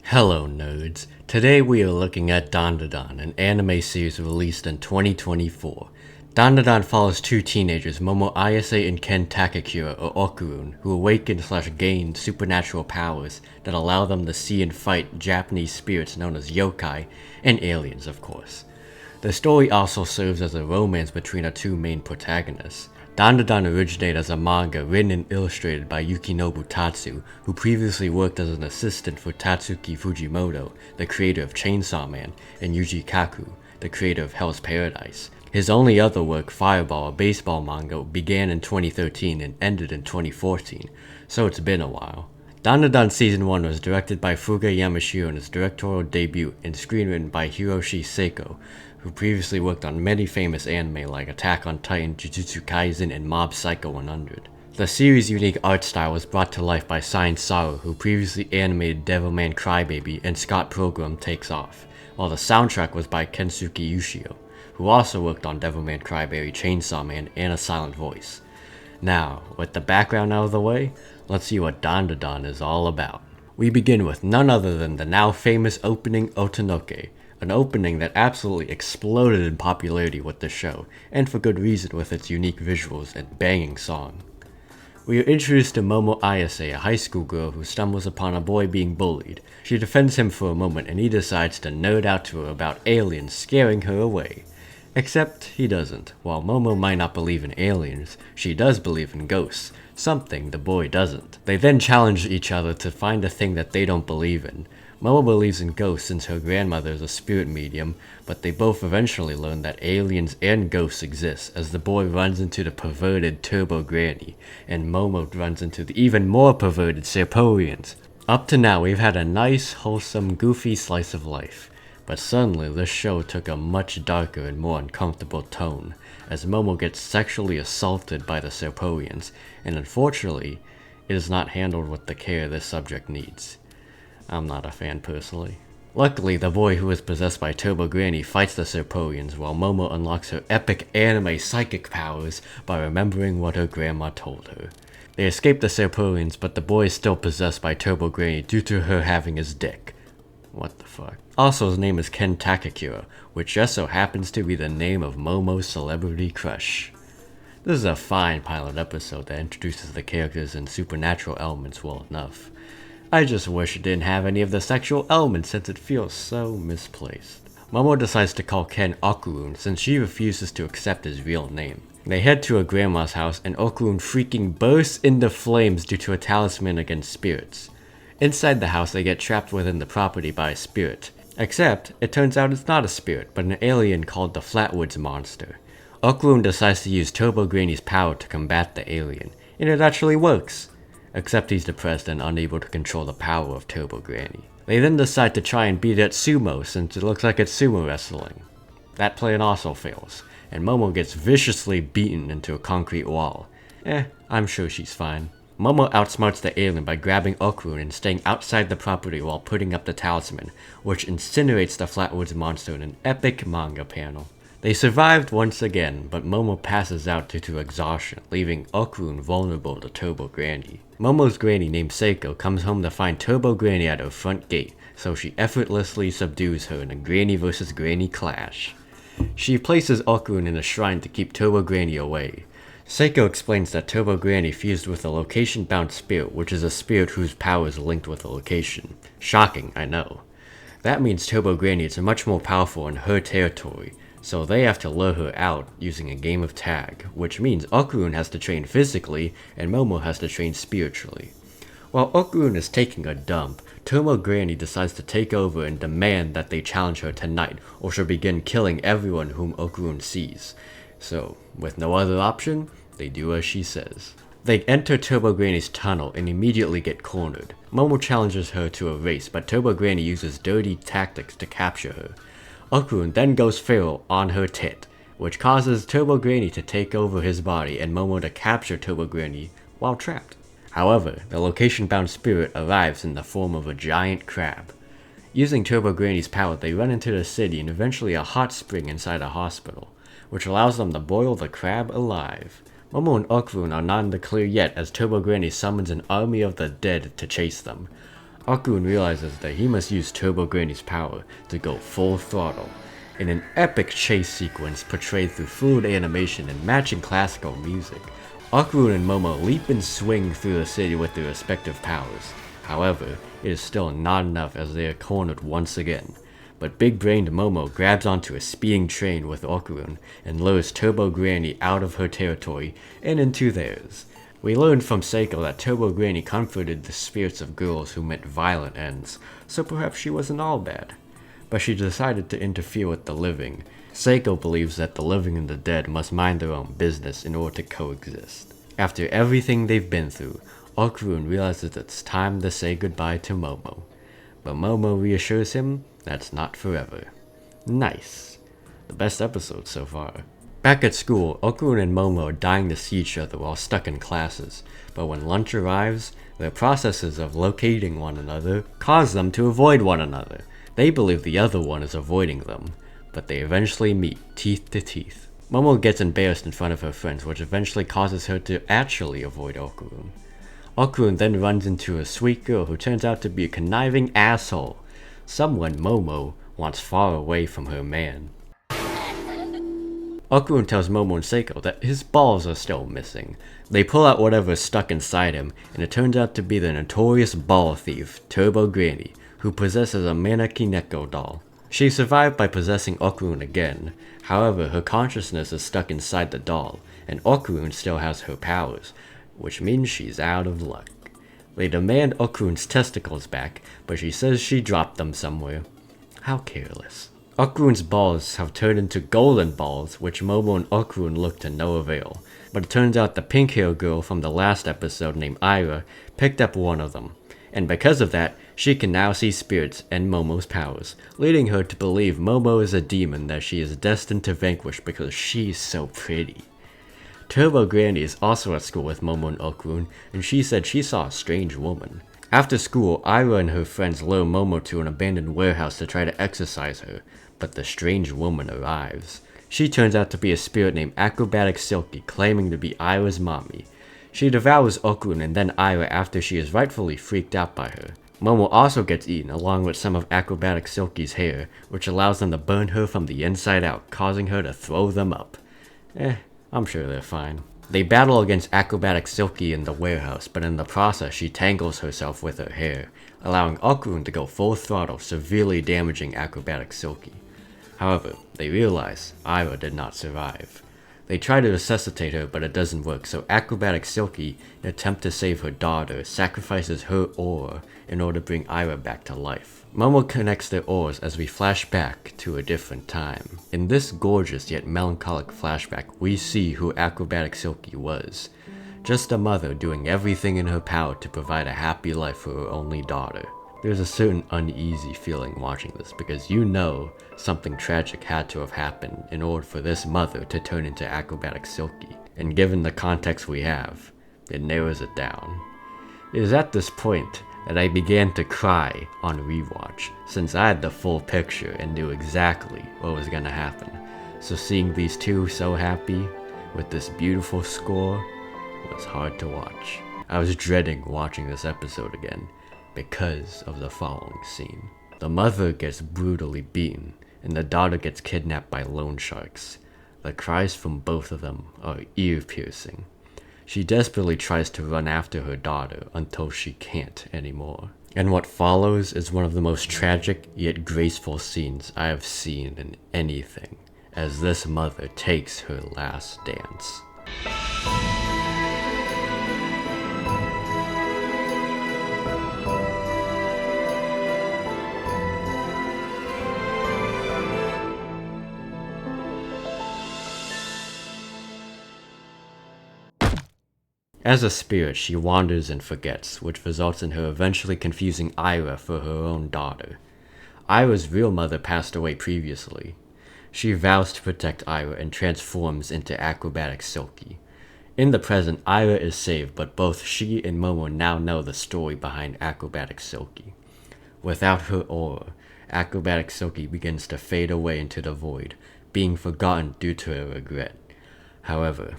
Hello nerds, today we are looking at Dandadan, an anime series released in 2024. Dandadan follows two teenagers, Momo Ayase and Ken Takakura, or Okurun, who awaken/gain supernatural powers that allow them to see and fight Japanese spirits known as yokai, and aliens of course. The story also serves as a romance between our two main protagonists. Dandadan originated as a manga written and illustrated by Yukinobu Tatsu, who previously worked as an assistant for Tatsuki Fujimoto, the creator of Chainsaw Man, and Yuji Kaku, the creator of Hell's Paradise. His only other work, Fireball, a baseball manga, began in 2013 and ended in 2014, so it's been a while. Dandadan Season 1 was directed by Fuga Yamashiro in his directorial debut and screenwritten by Hiroshi Seiko, who previously worked on many famous anime like Attack on Titan, Jujutsu Kaisen, and Mob Psycho 100. The series' unique art style was brought to life by Science Saru, who previously animated Devilman Crybaby and Scott Pilgrim Takes Off, while the soundtrack was by Kensuke Yoshio, who also worked on Devilman Crybaby, Chainsaw Man, and A Silent Voice. Now, with the background out of the way, let's see what Dandadan is all about. We begin with none other than the now famous opening Otonoke, an opening that absolutely exploded in popularity with the show, and for good reason with its unique visuals and banging song. We are introduced to Momo Ayase, a high school girl who stumbles upon a boy being bullied. She defends him for a moment and he decides to nerd out to her about aliens scaring her away. Except he doesn't. While Momo might not believe in aliens, she does believe in ghosts, something the boy doesn't. They then challenge each other to find a thing that they don't believe in. Momo believes in ghosts since her grandmother is a spirit medium, but they both eventually learn that aliens and ghosts exist as the boy runs into the perverted Turbo Granny, and Momo runs into the even more perverted Serporians. Up to now, we've had a nice, wholesome, goofy slice of life. But suddenly, this show took a much darker and more uncomfortable tone, as Momo gets sexually assaulted by the Serporians, and unfortunately, it is not handled with the care this subject needs. I'm not a fan personally. Luckily, the boy who is possessed by Turbo Granny fights the Serporians, while Momo unlocks her epic anime psychic powers by remembering what her grandma told her. They escape the Serporians, but the boy is still possessed by Turbo Granny due to her having his dick. What the fuck? Also, his name is Ken Takakura, which just so happens to be the name of Momo's celebrity crush. This is a fine pilot episode that introduces the characters and supernatural elements well enough. I just wish it didn't have any of the sexual elements since it feels so misplaced. Momo decides to call Ken Okurun since she refuses to accept his real name. They head to her grandma's house and Okurun freaking bursts into flames due to a talisman against spirits. Inside the house, they get trapped within the property by a spirit. Except, it turns out it's not a spirit, but an alien called the Flatwoods Monster. Okurun decides to use Turbo Granny's power to combat the alien, and it actually works. Except he's depressed and unable to control the power of Turbo Granny. They then decide to try and beat it at sumo since it looks like it's sumo wrestling. That plan also fails, and Momo gets viciously beaten into a concrete wall. I'm sure she's fine. Momo outsmarts the alien by grabbing Okurun and staying outside the property while putting up the talisman, which incinerates the Flatwoods Monster in an epic manga panel. They survived once again, but Momo passes out due to exhaustion, leaving Okurun vulnerable to Turbo Granny. Momo's granny named Seiko comes home to find Turbo Granny at her front gate, so she effortlessly subdues her in a Granny vs. Granny clash. She places Okurun in a shrine to keep Turbo Granny away. Seiko explains that Turbo Granny fused with a location-bound spirit, which is a spirit whose power is linked with a location. Shocking, I know. That means Turbo Granny is much more powerful in her territory, so they have to lure her out using a game of tag, which means Okurun has to train physically and Momo has to train spiritually. While Okurun is taking a dump, Turbo Granny decides to take over and demand that they challenge her tonight, or she'll begin killing everyone whom Okurun sees. So, with no other option, they do as she says. They enter Turbo Granny's tunnel and immediately get cornered. Momo challenges her to a race, but Turbo Granny uses dirty tactics to capture her. Okurun then goes feral on her tit, which causes Turbo Granny to take over his body and Momo to capture Turbo Granny while trapped. However, the location-bound spirit arrives in the form of a giant crab. Using Turbo Granny's power, they run into the city and eventually a hot spring inside a hospital, which allows them to boil the crab alive. Momo and Okurun are not in the clear yet as Turbo Granny summons an army of the dead to chase them. Okurun realizes that he must use Turbo Granny's power to go full throttle. In an epic chase sequence portrayed through fluid animation and matching classical music, Okurun and Momo leap and swing through the city with their respective powers. However, it is still not enough as they are cornered once again. But big-brained Momo grabs onto a speeding train with Okurun and lures Turbo Granny out of her territory and into theirs. We learned from Seiko that Turbo Granny comforted the spirits of girls who met violent ends, so perhaps she wasn't all bad. But she decided to interfere with the living. Seiko believes that the living and the dead must mind their own business in order to coexist. After everything they've been through, Okurun realizes it's time to say goodbye to Momo. But Momo reassures him that's not forever. Nice. The best episode so far. Back at school, Okurun and Momo are dying to see each other while stuck in classes, but when lunch arrives, their processes of locating one another cause them to avoid one another. They believe the other one is avoiding them, but they eventually meet teeth to teeth. Momo gets embarrassed in front of her friends, which eventually causes her to actually avoid Okurun. Okurun then runs into a sweet girl who turns out to be a conniving asshole, someone Momo wants far away from her man. Okurun tells Momo and Seiko that his balls are still missing. They pull out whatever's stuck inside him, and it turns out to be the notorious ball thief, Turbo Granny, who possesses a Maneki Neko doll. She survived by possessing Okurun again, however her consciousness is stuck inside the doll, and Okurun still has her powers, which means she's out of luck. They demand Okurun's testicles back, but she says she dropped them somewhere. How careless. Okurun's balls have turned into golden balls, which Momo and Okurun look to no avail. But it turns out the pink-haired girl from the last episode named Aira picked up one of them. And because of that, she can now see spirits and Momo's powers, leading her to believe Momo is a demon that she is destined to vanquish because she's so pretty. Turbo Granny is also at school with Momo and Okurun, and she said she saw a strange woman. After school, Aira and her friends lure Momo to an abandoned warehouse to try to exorcise her, but the strange woman arrives. She turns out to be a spirit named Acrobatic Silky, claiming to be Aira's mommy. She devours Okurun and then Aira after she is rightfully freaked out by her. Momo also gets eaten along with some of Acrobatic Silky's hair, which allows them to burn her from the inside out, causing her to throw them up. I'm sure they're fine. They battle against Acrobatic Silky in the warehouse, but in the process she tangles herself with her hair, allowing Okurun to go full throttle, severely damaging Acrobatic Silky. However, they realize Aira did not survive. They try to resuscitate her, but it doesn't work, so Acrobatic Silky, in an attempt to save her daughter, sacrifices her ore in order to bring Aira back to life. Momo connects their ores as we flash back to a different time. In this gorgeous yet melancholic flashback, we see who Acrobatic Silky was. Just a mother doing everything in her power to provide a happy life for her only daughter. There's a certain uneasy feeling watching this because you know something tragic had to have happened in order for this mother to turn into Acrobatic Silky, and given the context we have, it narrows it down. It is at this point that I began to cry on rewatch, since I had the full picture and knew exactly what was gonna happen. So seeing these two so happy, with this beautiful score, was hard to watch. I was dreading watching this episode again, because of the following scene. The mother gets brutally beaten, and the daughter gets kidnapped by loan sharks. The cries from both of them are ear-piercing. She desperately tries to run after her daughter until she can't anymore. And what follows is one of the most tragic yet graceful scenes I have seen in anything, as this mother takes her last dance. As a spirit, she wanders and forgets, which results in her eventually confusing Aira for her own daughter. Aira's real mother passed away previously. She vows to protect Aira and transforms into Acrobatic Silky. In the present, Aira is saved, but both she and Momo now know the story behind Acrobatic Silky. Without her aura, Acrobatic Silky begins to fade away into the void, being forgotten due to her regret. However,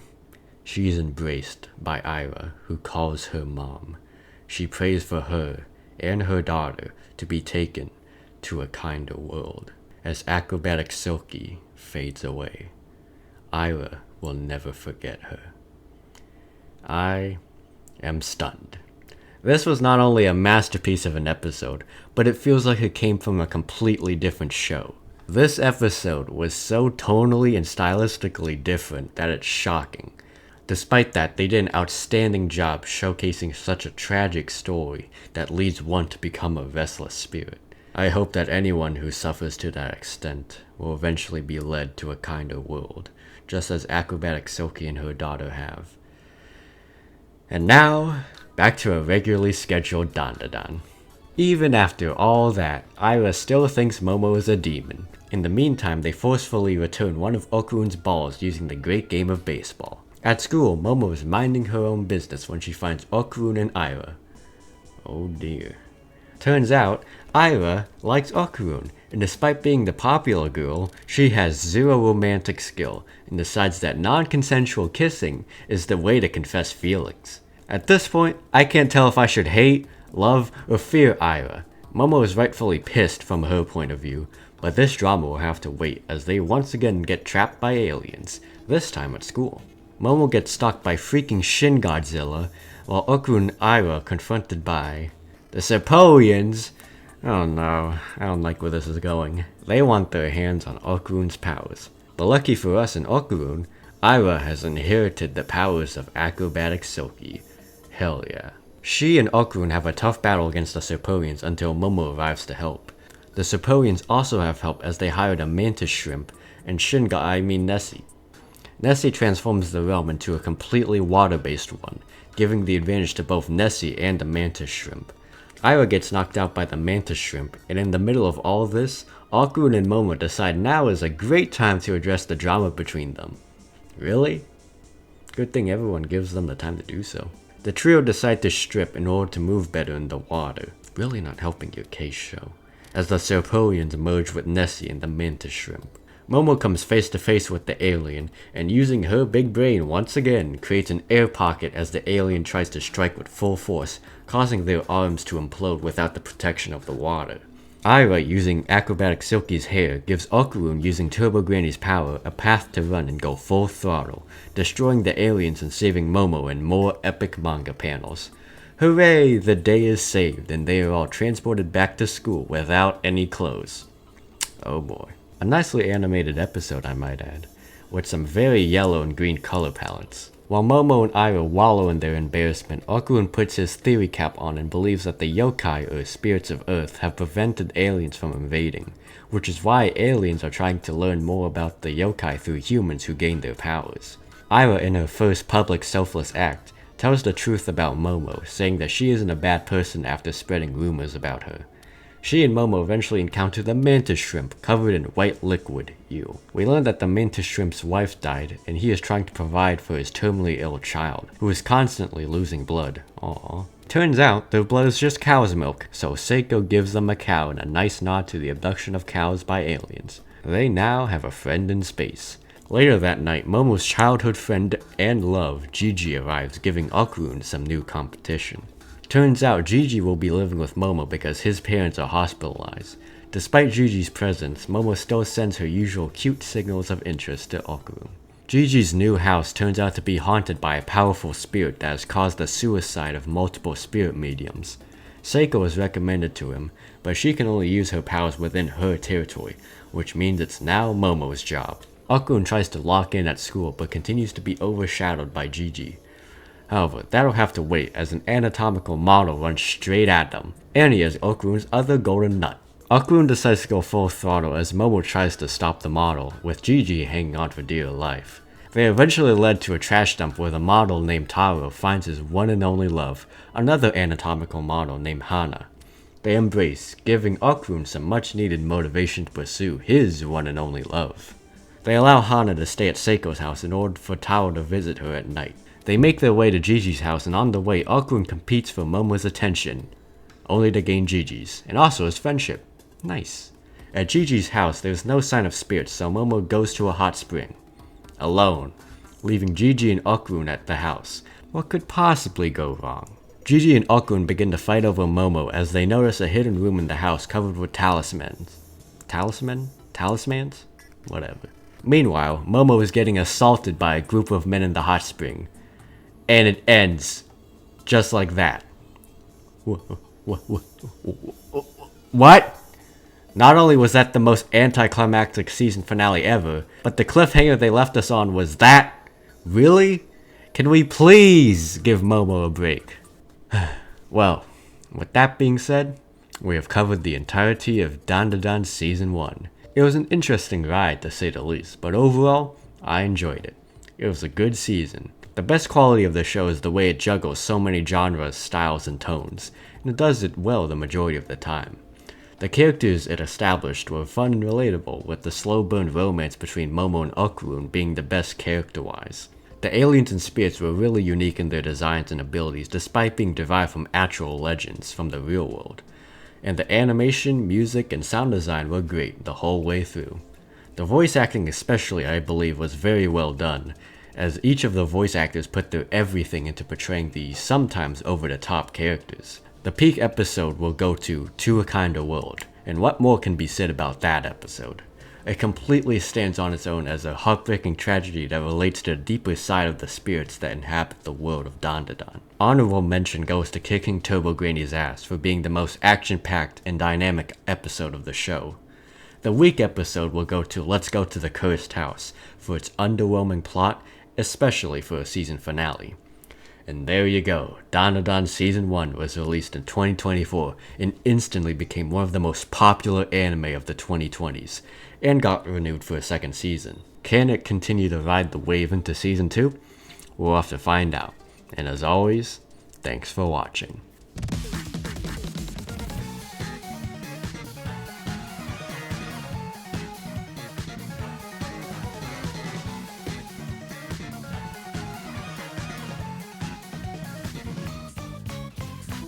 she is embraced by Aira, who calls her mom. She prays for her and her daughter to be taken to a kinder world. As acrobatic Silky fades away, Ira will never forget her. I am stunned. This was not only a masterpiece of an episode, but it feels like it came from a completely different show. This episode was so tonally and stylistically different that it's shocking. Despite that, they did an outstanding job showcasing such a tragic story that leads one to become a restless spirit. I hope that anyone who suffers to that extent will eventually be led to a kinder world, just as acrobatic Silky and her daughter have. And now, back to a regularly scheduled Dandadan. Even after all that, Ira still thinks Momo is a demon. In the meantime, they forcefully return one of Okurun's balls using the great game of baseball. At school, Momo is minding her own business when she finds Okurun and Ira. Oh dear. Turns out, Ira likes Okurun, and despite being the popular girl, she has zero romantic skill, and decides that non-consensual kissing is the way to confess feelings. At this point, I can't tell if I should hate, love, or fear Ira. Momo is rightfully pissed from her point of view, but this drama will have to wait as they once again get trapped by aliens, this time at school. Momo gets stalked by freaking Shin Godzilla, while Okurun and Ira are confronted by the Serpoians. Oh no, I don't like where this is going. They want their hands on Okurun's powers. But lucky for us and Okurun, Ira has inherited the powers of acrobatic Silky. Hell yeah. She and Okurun have a tough battle against the Serpoians until Momo arrives to help. The Serpoians also have help as they hired a mantis shrimp and Nessie. Nessie transforms the realm into a completely water-based one, giving the advantage to both Nessie and the mantis shrimp. Ira gets knocked out by the mantis shrimp, and in the middle of all of this, Okurun and Momo decide now is a great time to address the drama between them. Really? Good thing everyone gives them the time to do so. The trio decide to strip in order to move better in the water. Really not helping your case, show. As the Serpoians merge with Nessie and the mantis shrimp. Momo comes face to face with the alien, and using her big brain once again, creates an air pocket as the alien tries to strike with full force, causing their arms to implode without the protection of the water. Ira, using acrobatic Silky's hair, gives Okurun, using Turbo Granny's power, a path to run and go full throttle, destroying the aliens and saving Momo in more epic manga panels. Hooray! The day is saved, and they are all transported back to school without any clothes. Oh boy. A nicely animated episode, I might add, with some very yellow and green color palettes. While Momo and Ira wallow in their embarrassment, Okurun puts his theory cap on and believes that the yokai, or spirits of Earth, have prevented aliens from invading, which is why aliens are trying to learn more about the yokai through humans who gain their powers. Ira, in her first public selfless act, tells the truth about Momo, saying that she isn't a bad person after spreading rumors about her. She and Momo eventually encounter the mantis shrimp covered in white liquid. Ew. We learn that the mantis shrimp's wife died, and he is trying to provide for his terminally ill child, who is constantly losing blood. Aww. Turns out, their blood is just cow's milk, so Seiko gives them a cow in a nice nod to the abduction of cows by aliens. They now have a friend in space. Later that night, Momo's childhood friend and love, Gigi, arrives, giving Okurun some new competition. Turns out Gigi will be living with Momo because his parents are hospitalized. Despite Gigi's presence, Momo still sends her usual cute signals of interest to Okurun. Gigi's new house turns out to be haunted by a powerful spirit that has caused the suicide of multiple spirit mediums. Seiko is recommended to him, but she can only use her powers within her territory, which means it's now Momo's job. Okurun tries to lock in at school but continues to be overshadowed by Gigi. However, that'll have to wait as an anatomical model runs straight at them, and he has Okurun's other golden nut. Okurun decides to go full throttle as Momo tries to stop the model, with Gigi hanging on for dear life. They eventually led to a trash dump where the model named Taro finds his one and only love, another anatomical model named Hana. They embrace, giving Okurun some much needed motivation to pursue his one and only love. They allow Hana to stay at Seiko's house in order for Taro to visit her at night. They make their way to Gigi's house, and on the way, Okurun competes for Momo's attention, only to gain Gigi's, and also his friendship. Nice. At Gigi's house, there's no sign of spirits, so Momo goes to a hot spring. Alone, leaving Gigi and Okurun at the house. What could possibly go wrong? Gigi and Okkun begin to fight over Momo as they notice a hidden room in the house covered with talismans. Talismans? Whatever. Meanwhile, Momo is getting assaulted by a group of men in the hot spring. And it ends just like that. What? Not only was that the most anticlimactic season finale ever, but the cliffhanger they left us on was that? Really? Can we please give Momo a break? Well, with that being said, we have covered the entirety of Dandadan Season 1. It was an interesting ride to say the least, but overall, I enjoyed it. It was a good season. The best quality of the show is the way it juggles so many genres, styles, and tones, and it does it well the majority of the time. The characters it established were fun and relatable, with the slow burn romance between Momo and Okkun being the best character-wise. The aliens and spirits were really unique in their designs and abilities despite being derived from actual legends from the real world. And the animation, music, and sound design were great the whole way through. The voice acting especially, I believe, was very well done, as each of the voice actors put their everything into portraying these sometimes over-the-top characters. The peak episode will go to A Kinder World, and what more can be said about that episode? It completely stands on its own as a heartbreaking tragedy that relates to the deeper side of the spirits that inhabit the world of Dandadan. Honorable mention goes to kicking Turbo Granny's ass for being the most action-packed and dynamic episode of the show. The weak episode will go to Let's Go to the Cursed House for its underwhelming plot, especially for a season finale. And there you go, Dandadan Season 1 was released in 2024 and instantly became one of the most popular anime of the 2020s, and got renewed for a second season. Can it continue to ride the wave into Season 2? We'll have to find out. And as always, thanks for watching.